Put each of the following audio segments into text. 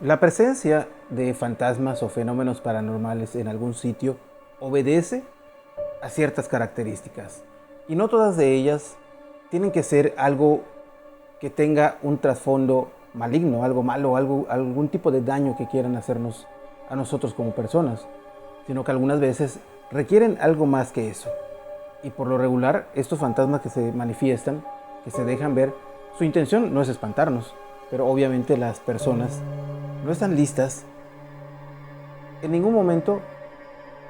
La presencia de fantasmas o fenómenos paranormales en algún sitio obedece a ciertas características y no todas de ellas tienen que ser algo que tenga un trasfondo maligno, algo malo, algún tipo de daño que quieran hacernos a nosotros como personas, sino que algunas veces requieren algo más que eso. Y por lo regular, estos fantasmas que se manifiestan, que se dejan ver, su intención no es espantarnos, pero obviamente las personas no están listas en ningún momento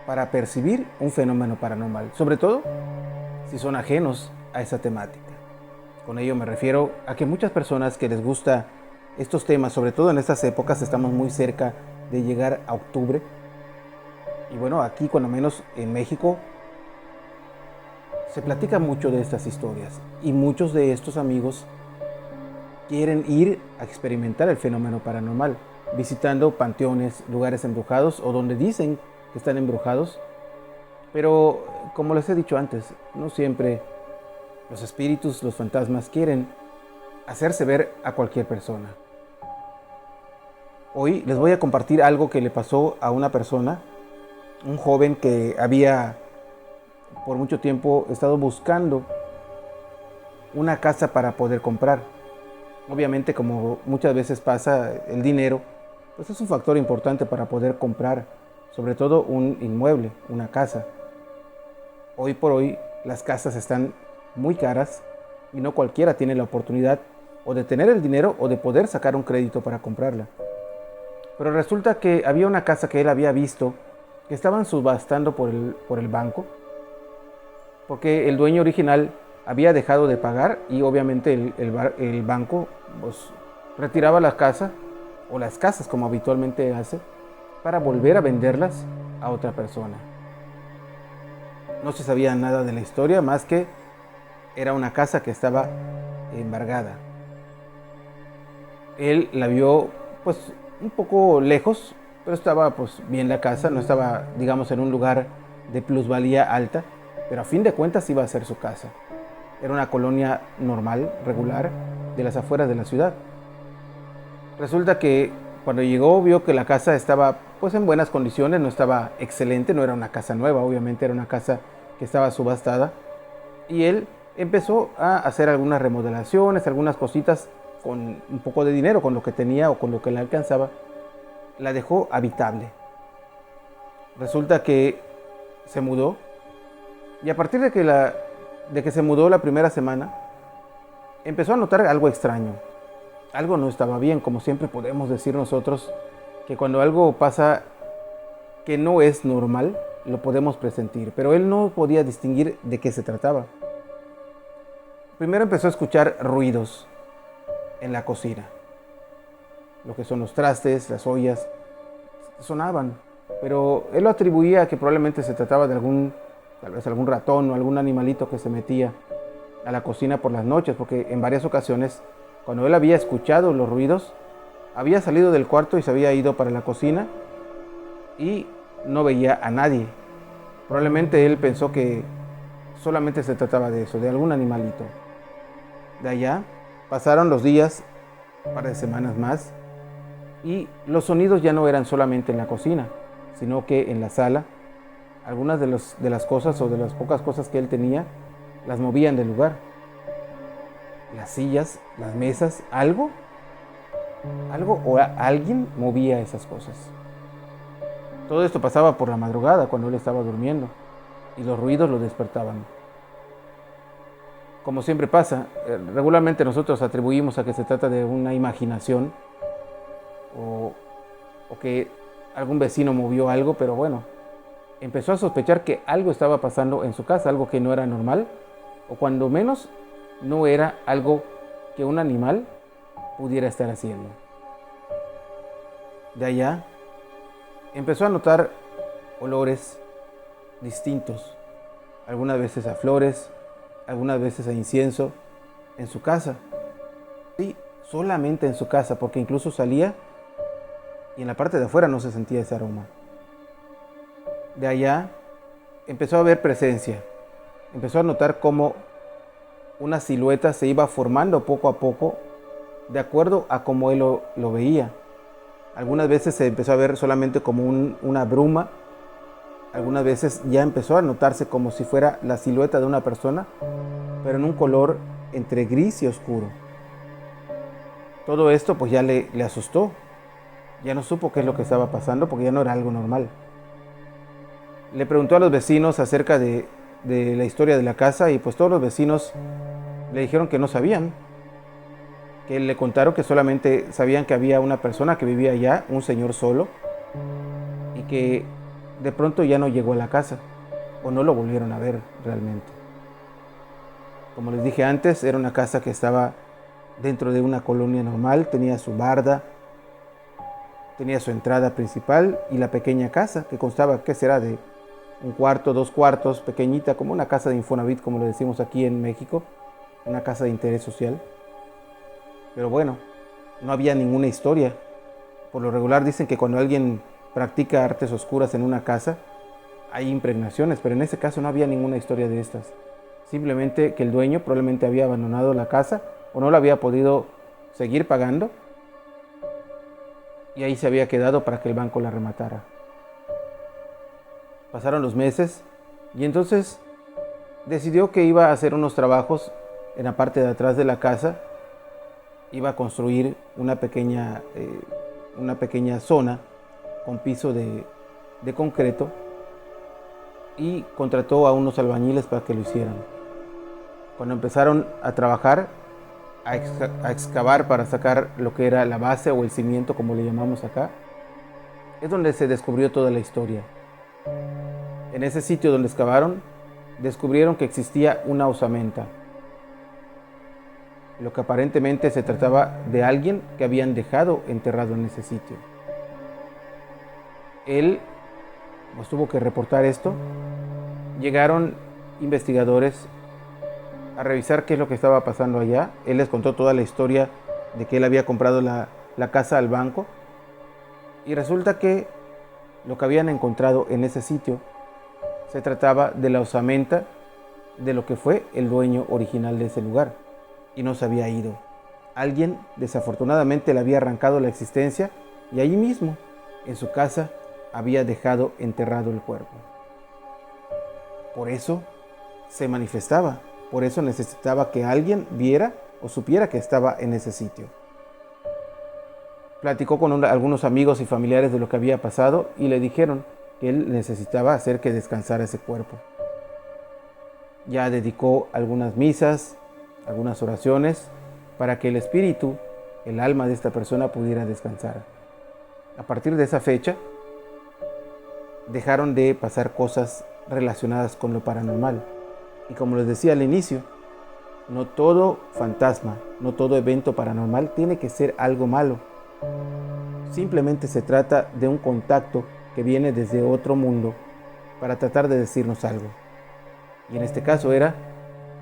para percibir un fenómeno paranormal, sobre todo si son ajenos a esa temática. Con ello me refiero a que muchas personas que les gusta estos temas, sobre todo en estas épocas, estamos muy cerca de llegar a octubre, y bueno, aquí cuando menos en México se platica mucho de estas historias y muchos de estos amigos quieren ir a experimentar el fenómeno paranormal, visitando panteones, lugares embrujados o donde dicen que están embrujados. Pero como les he dicho antes, no siempre los espíritus, los fantasmas quieren hacerse ver a cualquier persona. Hoy les voy a compartir algo que le pasó a una persona, un joven que había por mucho tiempo estado buscando una casa para poder comprar. Obviamente, como muchas veces pasa, el dinero pues es un factor importante para poder comprar, sobre todo un inmueble, una casa. Hoy por hoy las casas están muy caras y no cualquiera tiene la oportunidad o de tener el dinero o de poder sacar un crédito para comprarla. Pero resulta que había una casa que él había visto que estaban subastando por el banco, porque el dueño original había dejado de pagar y obviamente el banco pues, retiraba la casa o las casas como habitualmente hace para volver a venderlas a otra persona. No se sabía nada de la historia más que era una casa que estaba embargada. Él la vio pues un poco lejos, pero estaba pues bien la casa, no estaba digamos en un lugar de plusvalía alta, pero a fin de cuentas iba a ser su casa. Era una colonia normal, regular, de las afueras de la ciudad. Resulta que cuando llegó vio que la casa estaba pues en buenas condiciones, no estaba excelente, no era una casa nueva, obviamente era una casa que estaba subastada. Y él empezó a hacer algunas remodelaciones, algunas cositas con un poco de dinero, con lo que tenía o con lo que le alcanzaba. La dejó habitable. Resulta que se mudó y a partir de que se mudó la primera semana, empezó a notar algo extraño. Algo no estaba bien, como siempre podemos decir nosotros, que cuando algo pasa que no es normal, lo podemos presentir, pero él no podía distinguir de qué se trataba. Primero empezó a escuchar ruidos en la cocina. Lo que son los trastes, las ollas, sonaban, pero él lo atribuía a que probablemente se trataba de tal vez algún ratón o algún animalito que se metía a la cocina por las noches, porque en varias ocasiones, cuando él había escuchado los ruidos, había salido del cuarto y se había ido para la cocina y no veía a nadie. Probablemente él pensó que solamente se trataba de eso, de algún animalito. De allá pasaron los días, un par de semanas más, y los sonidos ya no eran solamente en la cocina, sino que en la sala, algunas de las cosas o de las pocas cosas que él tenía, las movían del lugar. Las sillas, las mesas, algo o alguien movía esas cosas. Todo esto pasaba por la madrugada cuando él estaba durmiendo y los ruidos lo despertaban. Como siempre pasa, regularmente nosotros atribuimos a que se trata de una imaginación o, o que algún vecino movió algo, pero bueno, empezó a sospechar que algo estaba pasando en su casa, algo que no era normal, o cuando menos no era algo que un animal pudiera estar haciendo. De allá empezó a notar olores distintos, algunas veces a flores, algunas veces a incienso, en su casa. Sí, solamente en su casa, porque incluso salía y en la parte de afuera no se sentía ese aroma. De allá empezó a ver presencia, empezó a notar cómo una silueta se iba formando poco a poco de acuerdo a cómo él lo veía. Algunas veces se empezó a ver solamente como una bruma. Algunas veces ya empezó a notarse como si fuera la silueta de una persona, pero en un color entre gris y oscuro. Todo esto pues ya le asustó. Ya no supo qué es lo que estaba pasando porque ya no era algo normal. Le preguntó a los vecinos acerca de la historia de la casa y pues todos los vecinos le dijeron que no sabían. Que le contaron que solamente sabían que había una persona que vivía allá, un señor solo, y que de pronto ya no llegó a la casa o no lo volvieron a ver realmente. Como les dije antes, era una casa que estaba dentro de una colonia normal, tenía su barda, tenía su entrada principal y la pequeña casa que constaba, ¿qué será? De un cuarto, 2 cuartos, pequeñita, como una casa de Infonavit, como le decimos aquí en México, una casa de interés social. Pero bueno, no había ninguna historia. Por lo regular dicen que cuando alguien practica artes oscuras en una casa, hay impregnaciones, pero en ese caso no había ninguna historia de estas. Simplemente que el dueño probablemente había abandonado la casa o no la había podido seguir pagando y ahí se había quedado para que el banco la rematara. Pasaron los meses y entonces decidió que iba a hacer unos trabajos en la parte de atrás de la casa. Iba a construir una pequeña zona con piso de concreto y contrató a unos albañiles para que lo hicieran. Cuando empezaron a trabajar, a excavar para sacar lo que era la base o el cimiento, como le llamamos acá, es donde se descubrió toda la historia. En ese sitio donde excavaron, descubrieron que existía una osamenta, lo que aparentemente se trataba de alguien que habían dejado enterrado en ese sitio. Él pues tuvo que reportar esto. Llegaron investigadores a revisar qué es lo que estaba pasando allá. Él les contó toda la historia de que él había comprado la casa al banco y resulta que lo que habían encontrado en ese sitio se trataba de la osamenta de lo que fue el dueño original de ese lugar y no se había ido. Alguien desafortunadamente le había arrancado la existencia y allí mismo, en su casa, había dejado enterrado el cuerpo. Por eso se manifestaba, por eso necesitaba que alguien viera o supiera que estaba en ese sitio. Platicó con algunos amigos y familiares de lo que había pasado y le dijeron que él necesitaba hacer que descansara ese cuerpo. Ya dedicó algunas misas, algunas oraciones para que el espíritu, el alma de esta persona pudiera descansar. A partir de esa fecha, dejaron de pasar cosas relacionadas con lo paranormal. Y como les decía al inicio, no todo fantasma, no todo evento paranormal tiene que ser algo malo. Simplemente se trata de un contacto que viene desde otro mundo para tratar de decirnos algo. Y en este caso era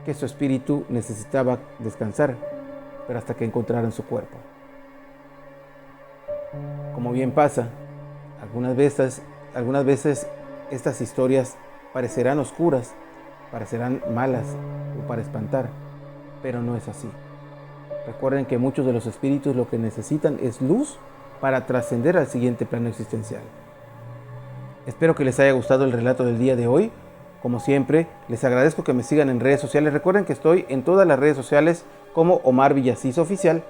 que su espíritu necesitaba descansar, pero hasta que encontraran su cuerpo. Como bien pasa, algunas veces estas historias parecerán oscuras, parecerán malas o para espantar, pero no es así. Recuerden que muchos de los espíritus lo que necesitan es luz para trascender al siguiente plano existencial. Espero que les haya gustado el relato del día de hoy. Como siempre, les agradezco que me sigan en redes sociales. Recuerden que estoy en todas las redes sociales como Omar Villasís Oficial.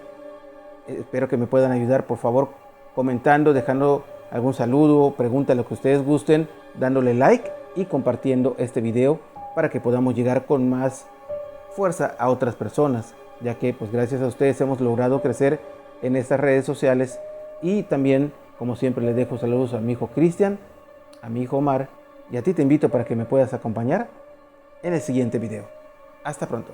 Espero que me puedan ayudar, por favor, comentando, dejando algún saludo, pregunta, lo que ustedes gusten, dándole like y compartiendo este video para que podamos llegar con más fuerza a otras personas, ya que pues gracias a ustedes hemos logrado crecer en estas redes sociales. Y también, como siempre, les dejo saludos a mi hijo Cristian, a mi hijo Omar, y a ti te invito para que me puedas acompañar en el siguiente video. Hasta pronto.